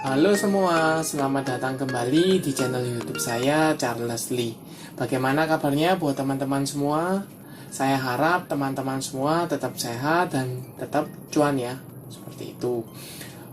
Halo semua, selamat datang kembali di channel YouTube saya, Charles Lee. Bagaimana kabarnya buat teman-teman semua? Saya harap teman-teman semua tetap sehat dan tetap cuan ya, seperti itu.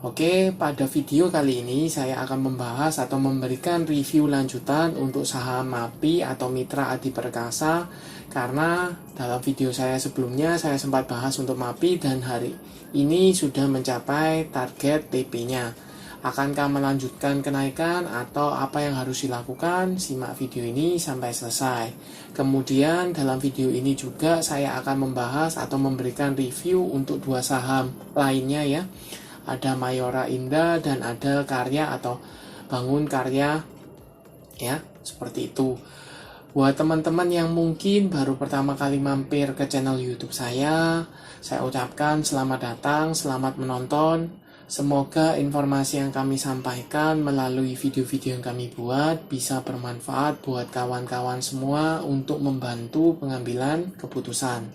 Oke, pada video kali ini saya akan membahas atau memberikan review lanjutan untuk saham MAPI atau Mitra Adi Perkasa, karena dalam video saya sebelumnya saya sempat bahas untuk MAPI dan hari ini sudah mencapai target TP-nya. Akankah melanjutkan kenaikan atau apa yang harus dilakukan? Simak video ini sampai selesai. Kemudian dalam video ini juga saya akan membahas atau memberikan review untuk dua saham lainnya ya. Ada Mayora Indah dan ada Karya atau Bangun Karya ya, seperti itu. Buat teman-teman yang mungkin baru pertama kali mampir ke channel YouTube saya ucapkan selamat datang, selamat menonton. Semoga informasi yang kami sampaikan melalui video-video yang kami buat bisa bermanfaat buat kawan-kawan semua untuk membantu pengambilan keputusan.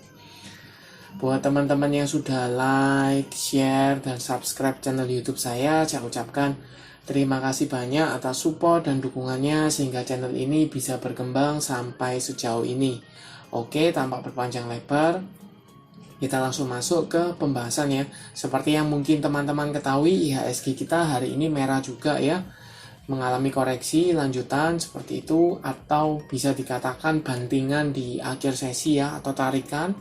Buat teman-teman yang sudah like, share, dan subscribe channel YouTube saya ucapkan terima kasih banyak atas support dan dukungannya sehingga channel ini bisa berkembang sampai sejauh ini. Oke, tanpa berpanjang lebar, kita langsung masuk ke pembahasan ya. Seperti yang mungkin teman-teman ketahui, IHSG kita hari ini merah juga ya, mengalami koreksi lanjutan seperti itu, atau bisa dikatakan bantingan di akhir sesi ya, atau tarikan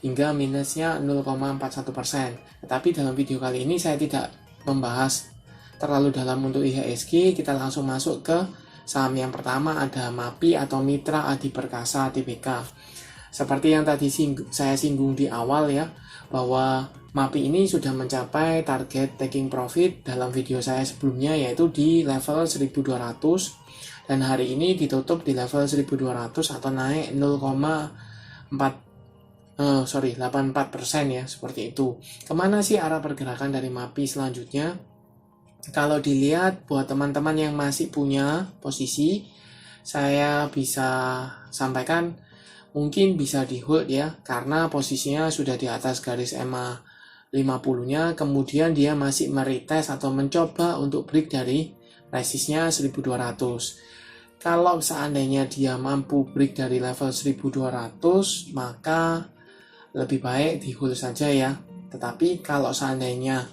hingga minusnya 0,41%. Tetapi dalam video kali ini saya tidak membahas terlalu dalam untuk IHSG. Kita langsung masuk ke saham yang pertama, ada MAPI atau Mitra Adi Perkasa Tbk. Seperti yang tadi saya singgung di awal ya, bahwa MAPI ini sudah mencapai target taking profit dalam video saya sebelumnya, yaitu di level 1200, dan hari ini ditutup di level 1200 atau naik 84% ya, seperti itu. Kemana sih arah pergerakan dari MAPI selanjutnya? Kalau dilihat buat teman-teman yang masih punya posisi, saya bisa sampaikan mungkin bisa di hold ya, karena posisinya sudah di atas garis EMA 50-nya, kemudian dia masih meretest atau mencoba untuk break dari resistnya 1200. Kalau seandainya dia mampu break dari level 1200, maka lebih baik di hold saja ya. Tetapi kalau seandainya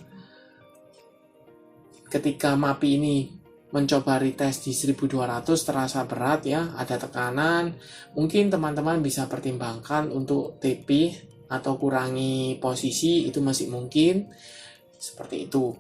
ketika MAPI ini mencoba retest di 1200 terasa berat ya, ada tekanan, mungkin teman-teman bisa pertimbangkan untuk TP atau kurangi posisi, itu masih mungkin seperti itu.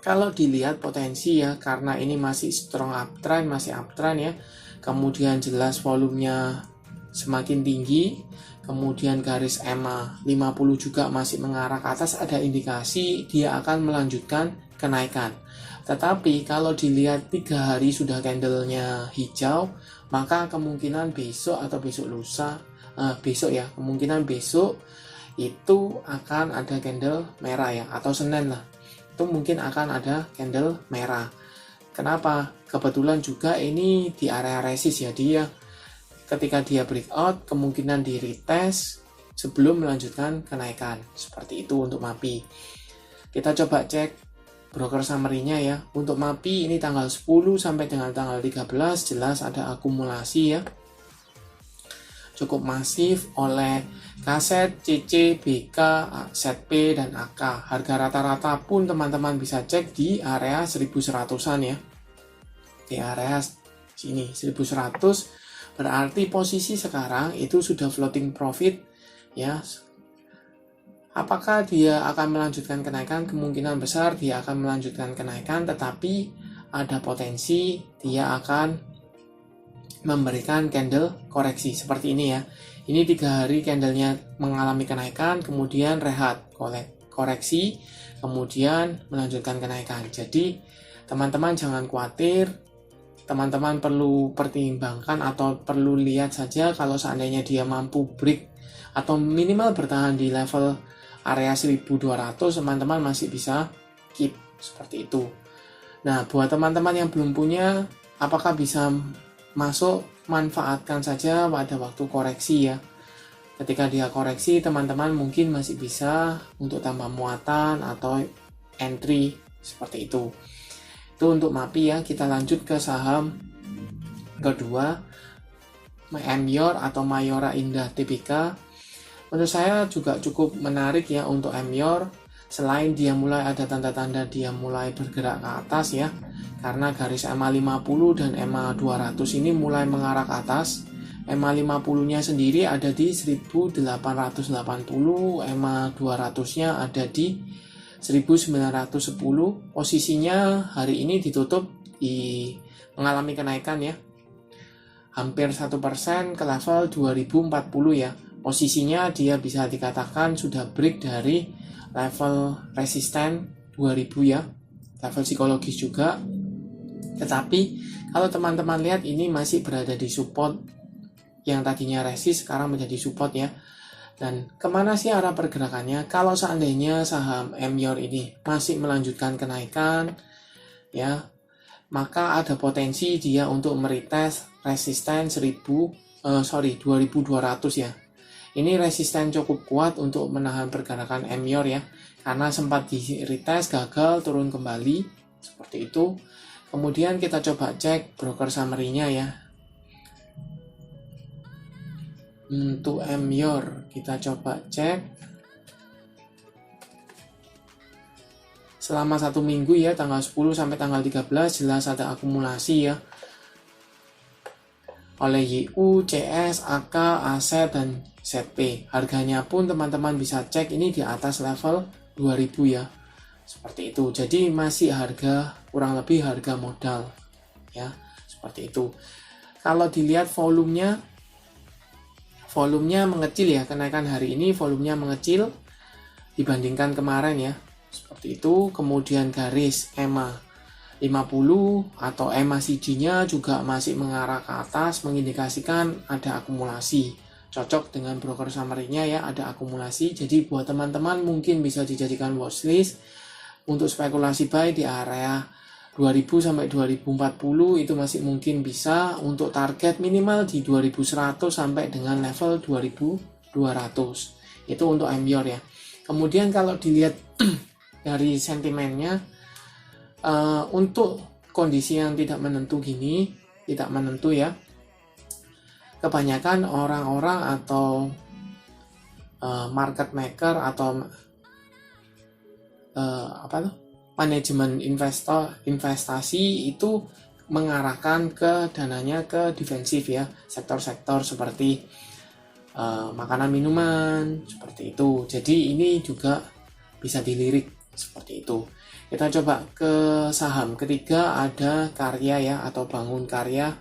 Kalau dilihat potensi ya, karena ini masih strong uptrend, masih uptrend ya, kemudian jelas volumenya semakin tinggi, kemudian garis EMA 50 juga masih mengarah ke atas, ada indikasi dia akan melanjutkan kenaikan. Tetapi kalau dilihat 3 hari sudah candlenya hijau, maka kemungkinan besok atau besok lusa, kemungkinan besok itu akan ada candle merah ya, atau Senin lah, itu mungkin akan ada candle merah. Kenapa? Kebetulan juga ini di area resist ya, dia ketika dia breakout kemungkinan di retest sebelum melanjutkan kenaikan, seperti itu untuk MAPI. Kita coba cek broker summary-nya ya. Untuk MAPI ini tanggal 10 sampai dengan tanggal 13 jelas ada akumulasi ya, cukup masif oleh KZ, CC, BK, ZP, dan AK. Harga rata-rata pun teman-teman bisa cek di area 1100-an ya, di area sini 1100, berarti posisi sekarang itu sudah floating profit ya. Apakah dia akan melanjutkan kenaikan? Kemungkinan besar dia akan melanjutkan kenaikan, tetapi ada potensi dia akan memberikan candle koreksi seperti ini ya. Ini 3 hari candlenya mengalami kenaikan, kemudian rehat, koreksi, kemudian melanjutkan kenaikan. Jadi teman-teman jangan khawatir, teman-teman perlu pertimbangkan atau perlu lihat saja kalau seandainya dia mampu break atau minimal bertahan di level area 1200, teman-teman masih bisa keep seperti itu. Nah, buat teman-teman yang belum punya, apakah bisa masuk? Manfaatkan saja pada waktu koreksi ya. Ketika dia koreksi, teman-teman mungkin masih bisa untuk tambah muatan atau entry seperti itu. Itu untuk MAPI ya. Kita lanjut ke saham kedua, Emyor atau Mayora Indah Tbk. Menurut saya juga cukup menarik ya untuk Emyor. Selain dia mulai ada tanda-tanda dia mulai bergerak ke atas ya, karena garis EMA 50 dan EMA 200 ini mulai mengarah ke atas. EMA 50-nya sendiri ada di 1880, EMA 200-nya ada di 1910. Posisinya hari ini ditutup mengalami kenaikan ya, hampir 1% ke level 2040 ya. Posisinya dia bisa dikatakan sudah break dari level resisten 2000 ya, level psikologis juga. Tetapi kalau teman-teman lihat ini masih berada di support, yang tadinya resist sekarang menjadi support ya. Dan kemana sih arah pergerakannya? Kalau seandainya saham Emyor ini masih melanjutkan kenaikan ya, maka ada potensi dia untuk meretest resisten 2200 ya. Ini resisten cukup kuat untuk menahan pergerakan Emyor ya, karena sempat di retest gagal turun kembali seperti itu. Kemudian kita coba cek broker summary-nya ya. Untuk Emyor kita coba cek selama 1 minggu ya, tanggal 10 sampai tanggal 13 jelas ada akumulasi ya oleh YU, CS, AK, ASET, dan ZP. Harganya pun teman-teman bisa cek ini di atas level 2000 ya. Seperti itu. Jadi masih harga kurang lebih harga modal ya. Seperti itu. Kalau dilihat volumenya mengecil ya. Kenaikan hari ini volumenya mengecil dibandingkan kemarin ya. Seperti itu. Kemudian garis EMA 50 atau EMA CG-nya juga masih mengarah ke atas, mengindikasikan ada akumulasi. Cocok dengan broker summary-nya ya, ada akumulasi. Jadi buat teman-teman mungkin bisa dijadikan watchlist untuk spekulasi buy di area 2000 sampai 2040 itu masih mungkin bisa. Untuk target minimal di 2100 sampai dengan level 2200. Itu untuk Emyor ya. Kemudian kalau dilihat dari sentimennya, untuk kondisi yang tidak menentu gini, tidak menentu ya, kebanyakan orang-orang atau market maker atau manajemen investasi itu mengarahkan ke dananya ke defensif ya, sektor-sektor seperti makanan minuman seperti itu. Jadi ini juga bisa dilirik seperti itu. Kita coba ke saham ketiga, ada Karya ya, atau Bangun Karya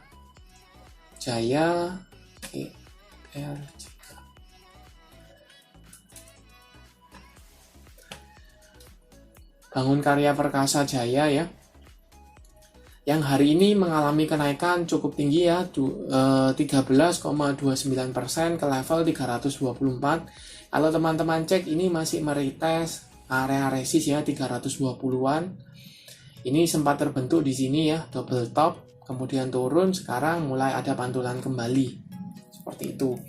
Jaya ELJK. Bangun Karya Perkasa Jaya ya, yang hari ini mengalami kenaikan cukup tinggi ya, 13,29% ke level 324. Kalau teman-teman cek ini masih meretest area resist ya, 320-an. Ini sempat terbentuk di sini ya, double top, kemudian turun, sekarang mulai ada pantulan kembali. Seperti itu.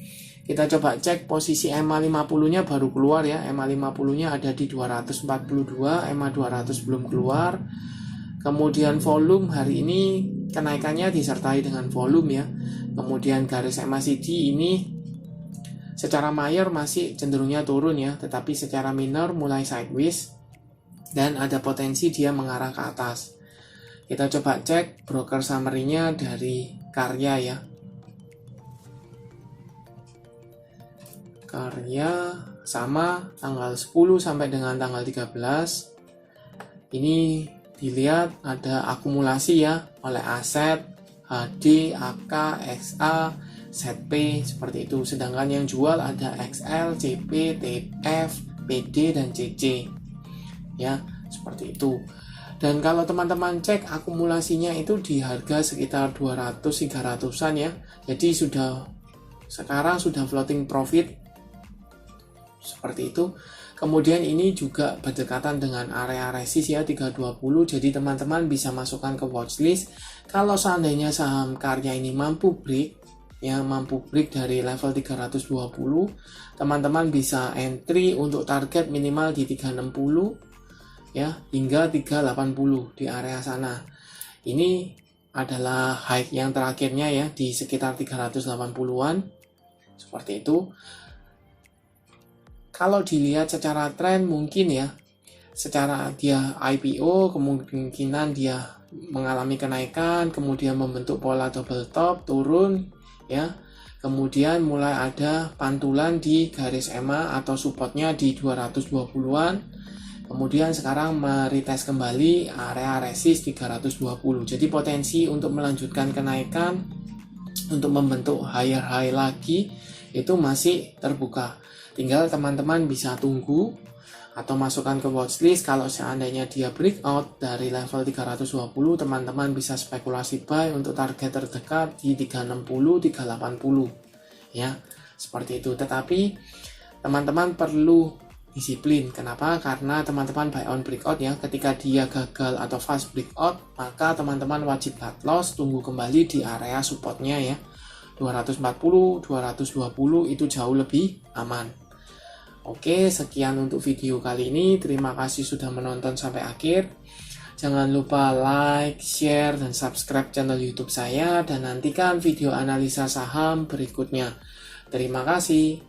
Kita coba cek posisi EMA 50-nya baru keluar ya. EMA 50-nya ada di 242, EMA 200 belum keluar. Kemudian volume hari ini kenaikannya disertai dengan volume ya. Kemudian garis EMA CD ini secara mayor masih cenderungnya turun ya, tetapi secara minor mulai sideways dan ada potensi dia mengarah ke atas. Kita coba cek broker summary-nya dari Karya ya. Karya sama tanggal 10 sampai dengan tanggal 13. Ini dilihat ada akumulasi ya oleh aset, HD, AK, XA, ZP seperti itu. Sedangkan yang jual ada XL, CP, TF, PD, dan CC ya, seperti itu. Dan kalau teman-teman cek akumulasinya itu di harga sekitar 200-300an ya. Jadi sekarang sudah floating profit seperti itu. Kemudian ini juga berdekatan dengan area resist ya, 320. Jadi teman-teman bisa masukkan ke watchlist. Kalau seandainya saham Karya ini mampu break dari level 320, teman-teman bisa entry untuk target minimal di 360 ya, hingga 380 di area sana. Ini adalah high yang terakhirnya ya, di sekitar 380-an. Seperti itu. Kalau dilihat secara tren mungkin ya, secara dia IPO kemungkinan dia mengalami kenaikan, kemudian membentuk pola double top, turun ya. Kemudian mulai ada pantulan di garis EMA atau supportnya di 220-an. Kemudian sekarang meretest kembali area resist 320. Jadi potensi untuk melanjutkan kenaikan, untuk membentuk higher high lagi itu masih terbuka. Tinggal teman-teman bisa tunggu atau masukkan ke watchlist. Kalau seandainya dia breakout dari level 320, teman-teman bisa spekulasi buy untuk target terdekat di 360, 380 ya, seperti itu. Tetapi teman-teman perlu disiplin. Kenapa? Karena teman-teman buy on breakout ya, ketika dia gagal atau fast breakout, maka teman-teman wajib cut loss, tunggu kembali di area supportnya ya, 240, 220 itu jauh lebih aman. Oke, sekian untuk video kali ini. Terima kasih sudah menonton sampai akhir. Jangan lupa like, share, dan subscribe channel YouTube saya. Dan nantikan video analisa saham berikutnya. Terima kasih.